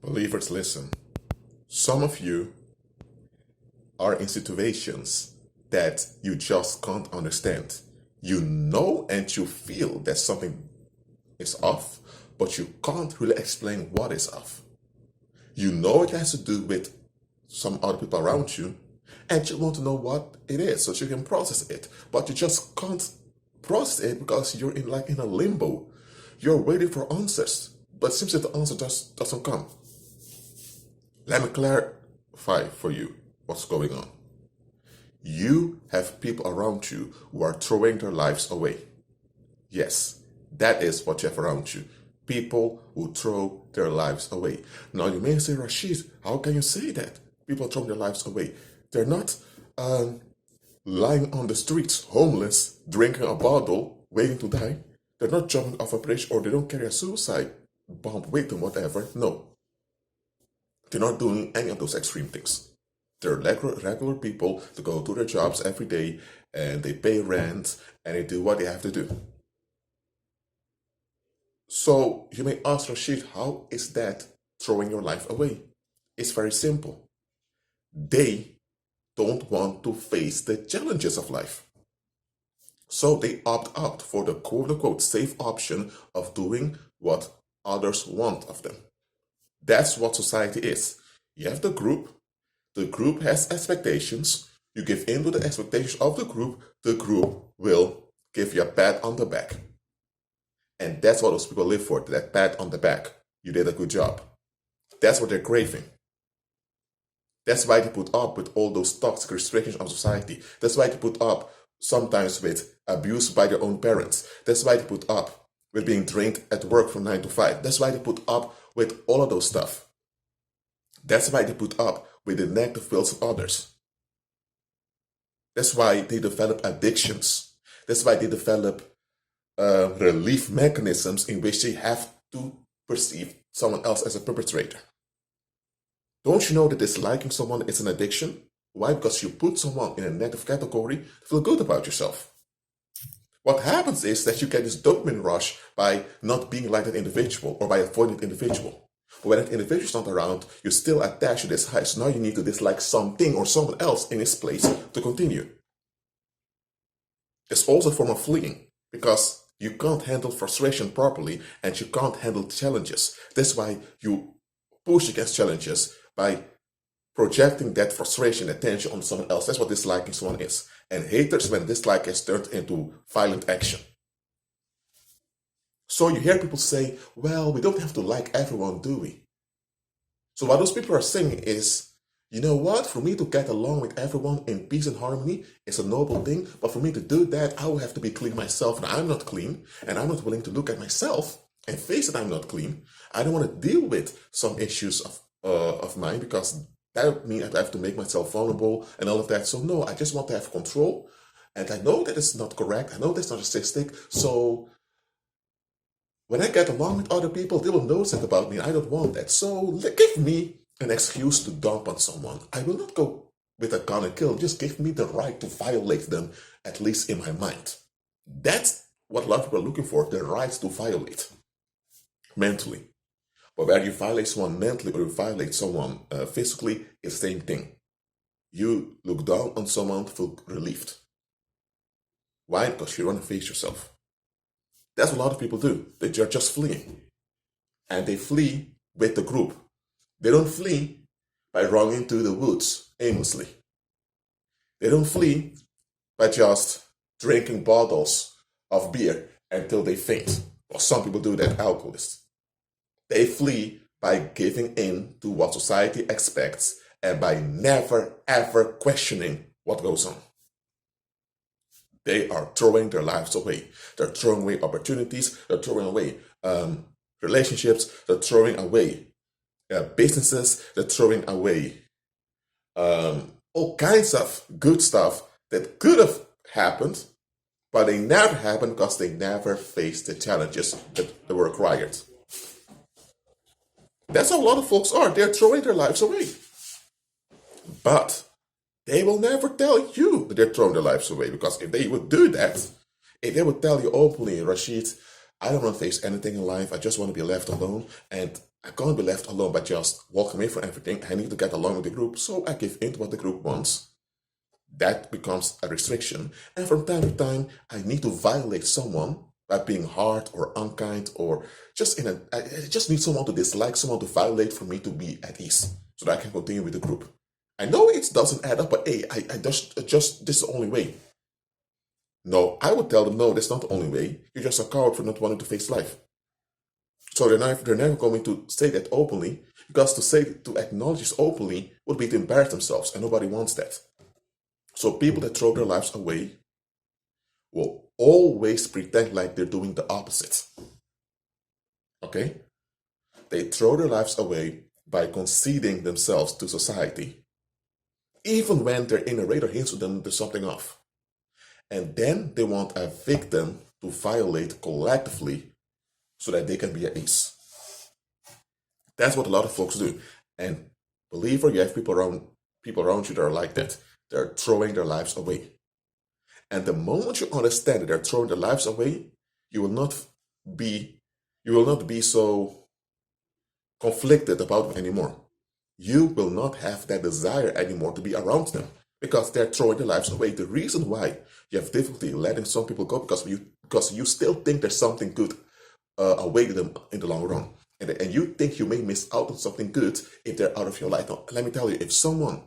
Believers, listen. Some of you are in situations that you just can't understand. You know and you feel that something is off, but you can't really explain what is off. You know it has to do with some other people around you, and you want to know what it is so you can process it, but you just can't process it because you're in a limbo. You're waiting for answers, but it seems that the answer just doesn't come. Let me clarify for you what's going on. You have people around you who are throwing their lives away. Yes, that is what you have around you. People who throw their lives away. Now you may say, Rashid, how can you say that? People throw their lives away. They're not lying on the streets, homeless, drinking a bottle, waiting to die. They're not jumping off a bridge, or they don't carry a suicide bomb with them, whatever. No. They're not doing any of those extreme things. They're regular people that go to their jobs every day and they pay rent and they do what they have to do. So you may ask, Rashid, how is that throwing your life away? It's very simple. They don't want to face the challenges of life. So they opt out for the quote-unquote safe option of doing what others want of them. That's what society is. You have the group has expectations, you give in to the expectations of the group will give you a pat on the back. And that's what those people live for, that pat on the back. You did a good job. That's what they're craving. That's why they put up with all those toxic restrictions of society. That's why they put up sometimes with abuse by their own parents. That's why they put up with being drained at work from 9 to 5. That's why they put up with all of those stuff. That's why they put up with the negative wills of others. That's why they develop addictions. That's why they develop relief mechanisms in which they have to perceive someone else as a perpetrator. Don't you know that disliking someone is an addiction? Why? Because you put someone in a negative category to feel good about yourself. What happens is that you get this dopamine rush by not being like that individual or by avoiding that individual. But when that individual is not around, you're still attached to this high. So now you need to dislike something or someone else in its place to continue. It's also a form of fleeing because you can't handle frustration properly and you can't handle challenges. That's why you push against challenges by projecting that frustration and tension on someone else. That's what disliking someone is. And hatred is when dislike is turned into violent action. So you hear people say, well, we don't have to like everyone, do we? So what those people are saying is, you know what? For me to get along with everyone in peace and harmony is a noble thing. But for me to do that, I will have to be clean myself. And I'm not clean. And I'm not willing to look at myself and face that I'm not clean. I don't want to deal with some issues of mine because that would mean I have to make myself vulnerable and all of that. So no, I just want to have control. And I know that it's not correct. I know that's narcissistic. So when I get along with other people, they will know that about me. I don't want that. So give me an excuse to dump on someone. I will not go with a gun and kill. Just give me the right to violate them, at least in my mind. That's what a lot of people are looking for, the right to violate mentally. But whether you violate someone mentally or you violate someone physically, it's the same thing. You look down on someone to feel relieved. Why? Because you want to face yourself. That's what a lot of people do. They're just fleeing. And they flee with the group. They don't flee by running into the woods aimlessly. They don't flee by just drinking bottles of beer until they faint. Or some people do that, alcoholists. They flee by giving in to what society expects and by never ever questioning what goes on. They are throwing their lives away. They're throwing away opportunities. They're throwing away relationships. They're throwing away businesses. They're throwing away all kinds of good stuff that could have happened, but they never happened because they never faced the challenges that were required. That's how a lot of folks are. They're throwing their lives away. But they will never tell you that they're throwing their lives away, because if they would do that, if they would tell you openly, Rashid, I don't want to face anything in life, I just want to be left alone, and I can't be left alone by just walking away from everything. I need to get along with the group, so I give in to what the group wants. That becomes a restriction. And from time to time, I need to violate someone by being hard or unkind, or I just need someone to dislike, someone to violate for me to be at ease so that I can continue with the group. I know it doesn't add up, but hey, I just this is the only way. No, I would tell them, no, that's not the only way. You're just a coward for not wanting to face life. So they're never going to say that openly, because to acknowledge this openly would be to embarrass themselves, and nobody wants that. So people that throw their lives away will always pretend like they're doing the opposite. Okay? They throw their lives away by conceding themselves to society, even when their inner radar hints to them there's something off. And then they want a victim to violate collectively so that they can be at ease. That's what a lot of folks do. And believe it, you have people around you that are like that. They're throwing their lives away. And the moment you understand that they're throwing their lives away, you will not be so conflicted about them anymore. You will not have that desire anymore to be around them, because they're throwing their lives away. The reason why you have difficulty letting some people go because you still think there's something good awaiting them in the long run. And you think you may miss out on something good if they're out of your life. Now, let me tell you, if someone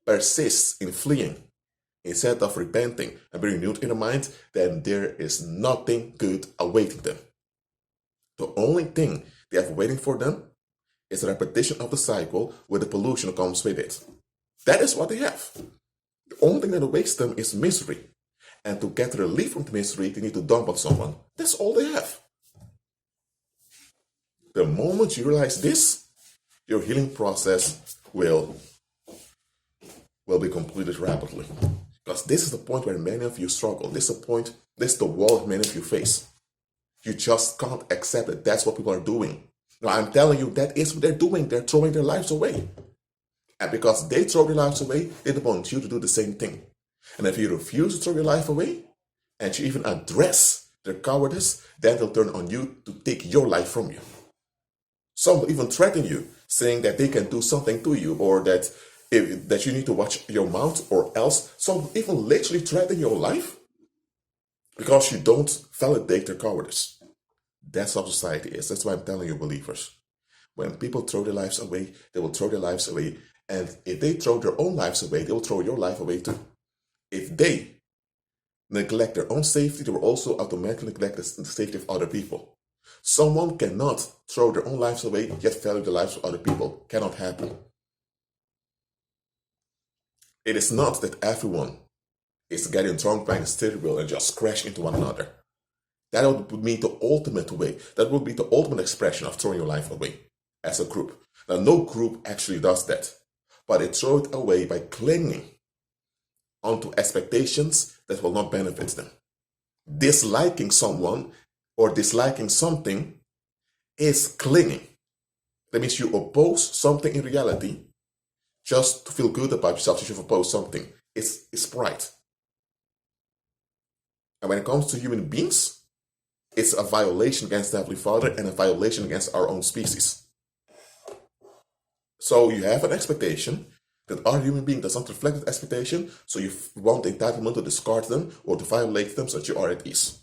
persists in fleeing instead of repenting and being renewed in the mind, then there is nothing good awaiting them. The only thing they have waiting for them is a repetition of the cycle with the pollution that comes with it. That is what they have. The only thing that awaits them is misery. And to get relief from the misery, they need to dump on someone. That's all they have. The moment you realize this, your healing process will be completed rapidly. Because this is the point where many of you struggle. This is the wall many of you face. You just can't accept that that's what people are doing. Now, I'm telling you, that is what they're doing. They're throwing their lives away. And because they throw their lives away, they don't want you to do the same thing. And if you refuse to throw your life away, and you even address their cowardice, then they'll turn on you to take your life from you. Some will even threaten you, saying that they can do something to you, or that you need to watch your mouth, or else some will even literally threaten your life because you don't validate their cowardice. That's how society is. That's why I'm telling you, believers. When people throw their lives away, they will throw their lives away. And if they throw their own lives away, they will throw your life away too. If they neglect their own safety, they will also automatically neglect the safety of other people. Someone cannot throw their own lives away, yet value the lives of other people. Cannot happen. It is not that everyone is getting drunk by the steering wheel and just crash into one another. That would mean the ultimate way. That would be the ultimate expression of throwing your life away as a group. Now, no group actually does that, but they throw it away by clinging onto expectations that will not benefit them. Disliking someone or disliking something is clinging. That means you oppose something in reality just to feel good about yourself. You should oppose something. It's pride. And when it comes to human beings, it's a violation against the Heavenly Father and a violation against our own species. So you have an expectation that our human being does not reflect that expectation, so you want the entitlement to discard them or to violate them so that you are at ease.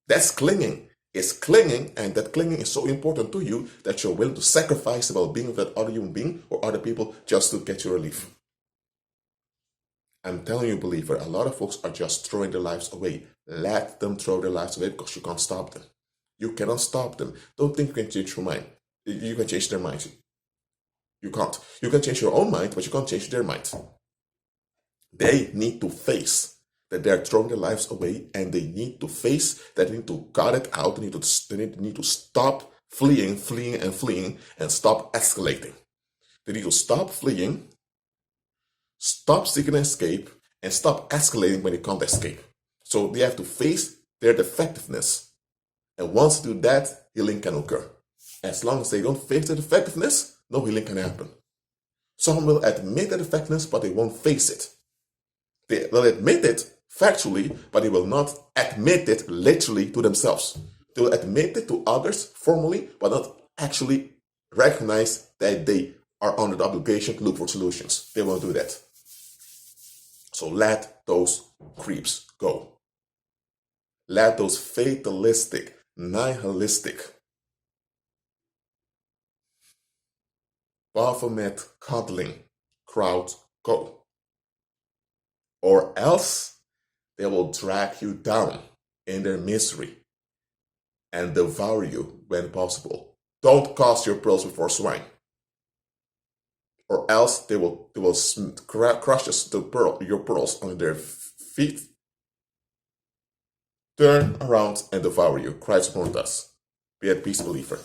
That's clinging. It's clinging, and that clinging is so important to you that you're willing to sacrifice the well-being of that other human being or other people just to get your relief. I'm telling you, believer, a lot of folks are just throwing their lives away. Let them throw their lives away because you can't stop them. You cannot stop them. Don't think you can change your mind. You can change their mind. You can't. You can change your own mind, but you can't change their mind. They need to face that they're throwing their lives away, and they need to face that they need to cut it out. They need to stop fleeing, and stop escalating. They need to stop fleeing, stop seeking escape, and stop escalating when they can't escape. So they have to face their defectiveness. And once they do that, healing can occur. As long as they don't face their defectiveness, no healing can happen. Some will admit their defectiveness, but they won't face it. They will admit it factually, but they will not admit it literally to themselves. They will admit it to others formally, but not actually recognize that they are under the obligation to look for solutions. They won't do that. So let those creeps go. Let those fatalistic, nihilistic, Baphomet cuddling crowds go. Or else they will drag you down in their misery and devour you when possible. Don't cast your pearls before swine. Or else they will crush your pearls under their feet, turn around and devour you. Christ warned us. Be at peace, believer.